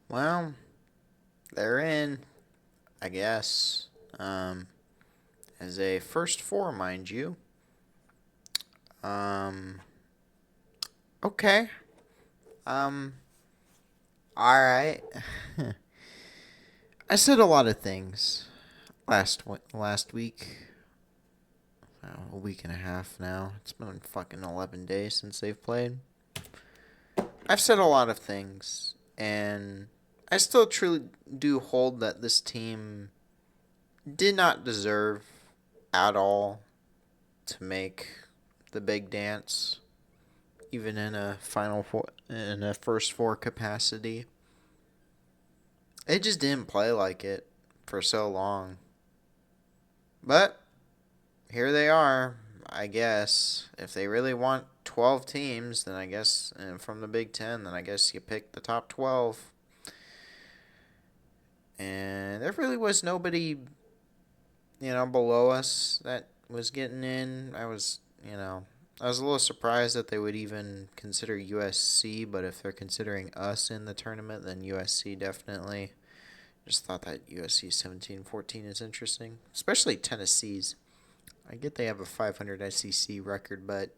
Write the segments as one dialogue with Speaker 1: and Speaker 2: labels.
Speaker 1: Well, they're in, I guess. As a first four, mind you. Um, okay. Um, all right. I said a lot of things last week. A week and a half now. It's been fucking 11 days since they've played. I've said a lot of things, and I still truly do hold that this team did not deserve at all to make the big dance, even in a final four, in a first four capacity. It just didn't play like it for so long. But here they are. I guess if they really want 12 teams, then I guess from the Big Ten, then I guess you pick the top 12. And there really was nobody, below us that was getting in. I was a little surprised that they would even consider USC, but if they're considering us in the tournament, then USC definitely. Just thought that USC 17-14 is interesting, especially Tennessee's. I get they have a 500 SEC record, but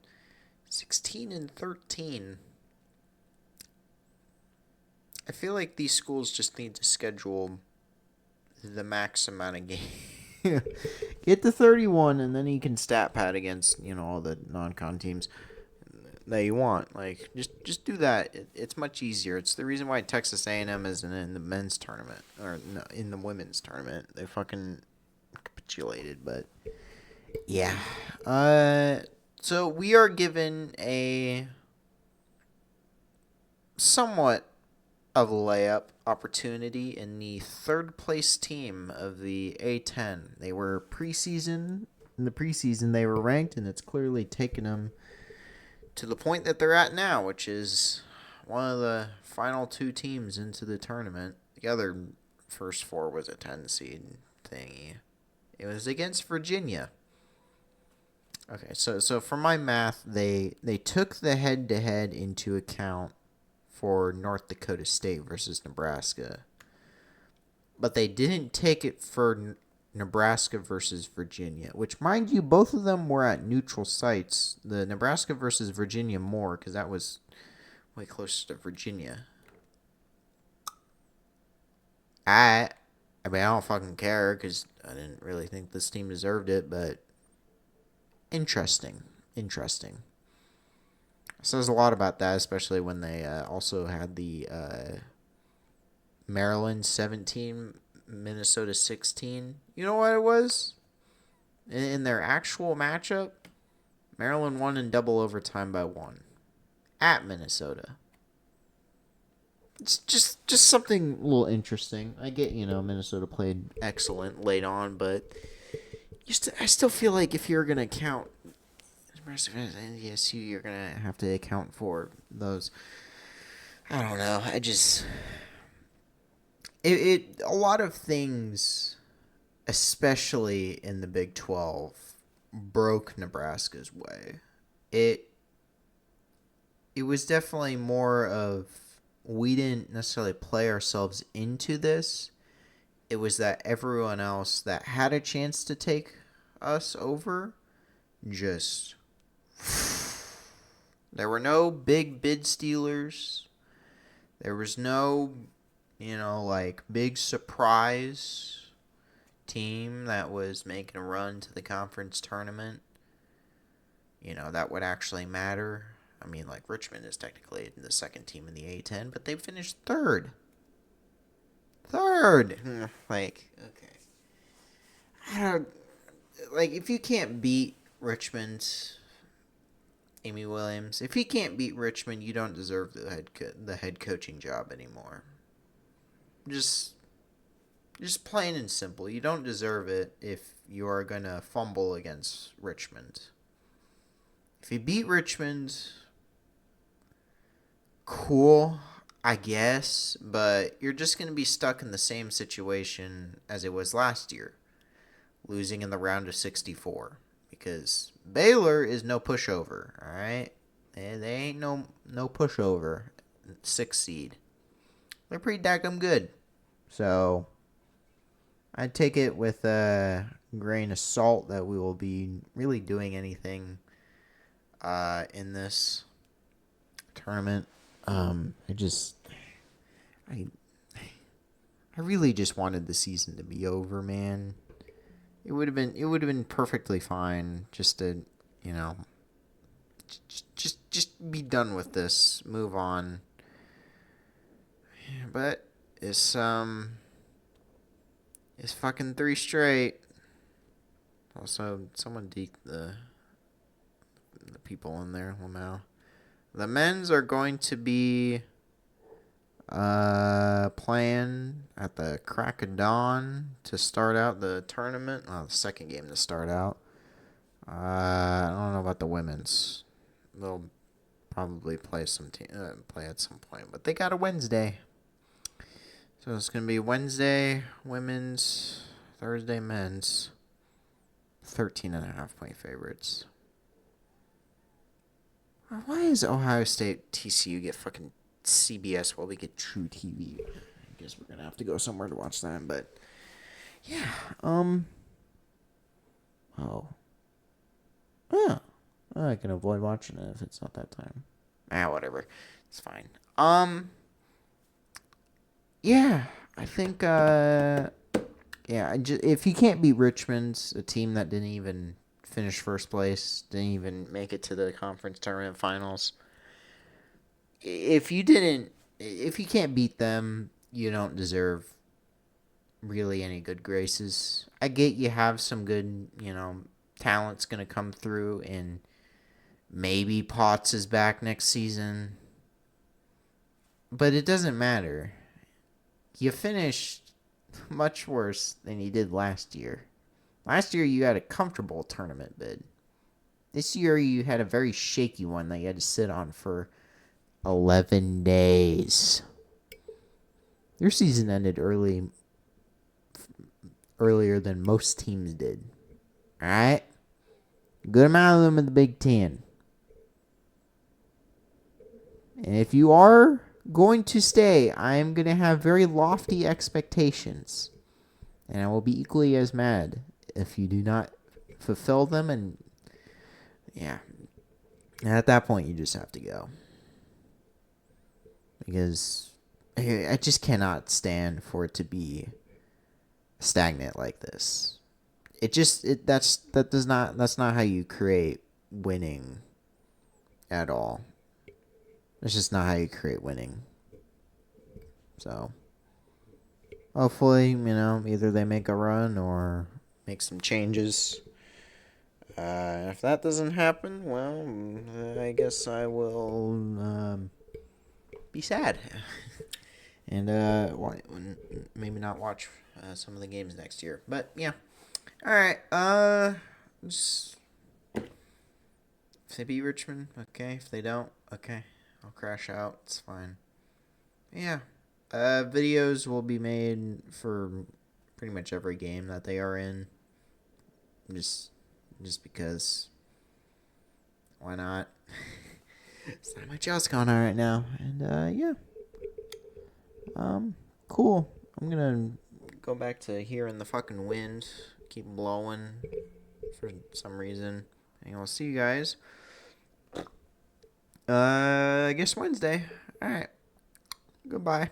Speaker 1: 16-13. I feel like these schools just need to schedule the max amount of games. Get to 31, and then you can stat pad against all the non-con teams that you want. Like just do that. It's much easier. It's the reason why Texas A&M isn't in the men's tournament or no, in the women's tournament. They fucking capitulated, but yeah. So we are given a somewhat of a layup opportunity in the third place team of the A10. They were preseason. In the preseason, they were ranked, and it's clearly taken them to the point that they're at now, which is one of the final two teams into the tournament. The other first four was a 10 seed thingy. It was against Virginia. Okay, so for my math, they took the head to head into account for North Dakota State versus Nebraska, but they didn't take it for Nebraska versus Virginia, which, mind you, both of them were at neutral sites. The Nebraska versus Virginia more, because that was way closer to Virginia. I, I mean, I don't fucking care because I didn't really think this team deserved it, but interesting. It says a lot about that, especially when they also had the Maryland 17, Minnesota 16. You know what it was? In their actual matchup, Maryland won in double overtime by one at Minnesota. It's just something a little interesting. I get Minnesota played excellent late on, but I still feel like if you're gonna count NDSU, you're gonna have to account for those. I don't know. A lot of things, especially in the Big 12, broke Nebraska's way. It it was definitely more of we didn't necessarily play ourselves into this. It was that everyone else that had a chance to take us over just there were no big bid stealers. There was no, like big surprise team that was making a run to the conference tournament. That would actually matter. I mean, like Richmond is technically the second team in the A10, but they finished third. Third. Like, okay. I don't like if you can't beat Richmond, Amy Williams. If he can't beat Richmond, you don't deserve the head coaching job anymore. Just just plain and simple. You don't deserve it if you are gonna fumble against Richmond. If you beat Richmond, cool, I guess, but you're just gonna be stuck in the same situation as it was last year, losing in the round of 64. Because Baylor is no pushover, all right? They ain't no pushover. 6th seed. they're pretty daggum good. So I'd take it with a grain of salt that we will be really doing anything in this tournament. I just I I really just wanted the season to be over, man. It would have been perfectly fine just to, you know, just be done with this, move on. But it's fucking three straight. Also, someone deked the people in there. Well, now the men's are going to be playing at the crack of dawn to start out the tournament. The second game to start out. I don't know about the women's. They'll probably play play at some point, but they got a Wednesday. So it's gonna be Wednesday women's, Thursday men's. 13.5-point favorites. Why is Ohio State TCU get fucking CBS while we get True TV? I guess we're gonna have to go somewhere to watch that, but yeah. Oh. Yeah. I can avoid watching it if it's not that time. Whatever. It's fine. Yeah. I think if you can't beat Richmond, a team that didn't even finish first place, didn't even make it to the conference tournament finals. If you can't beat them, you don't deserve really any good graces. I get you have some good, talent's going to come through, and maybe Potts is back next season. But it doesn't matter. You finished much worse than you did last year. Last year you had a comfortable tournament bid. This year you had a very shaky one that you had to sit on for 11 days. Your season ended earlier than most teams did. Alright? Good amount of them in the Big Ten. And if you are going to stay, I am going to have very lofty expectations. And I will be equally as mad if you do not fulfill them. And yeah. And at that point, you just have to go. Because I just cannot stand for it to be stagnant like this. That's not how you create winning at all. That's just not how you create winning. So hopefully, either they make a run or make some changes. If that doesn't happen, well, I guess I will be sad. And maybe not watch some of the games next year. But yeah. Alright, if they beat Richmond, okay. If they don't, okay. I'll crash out. It's fine. Yeah. Videos will be made for pretty much every game that they are in. Just because. Why not? There's not much else going on right now. And, yeah. Cool. I'm gonna go back to hearing the fucking wind keep blowing for some reason. And I'll see you guys. I guess Wednesday. Alright. Goodbye.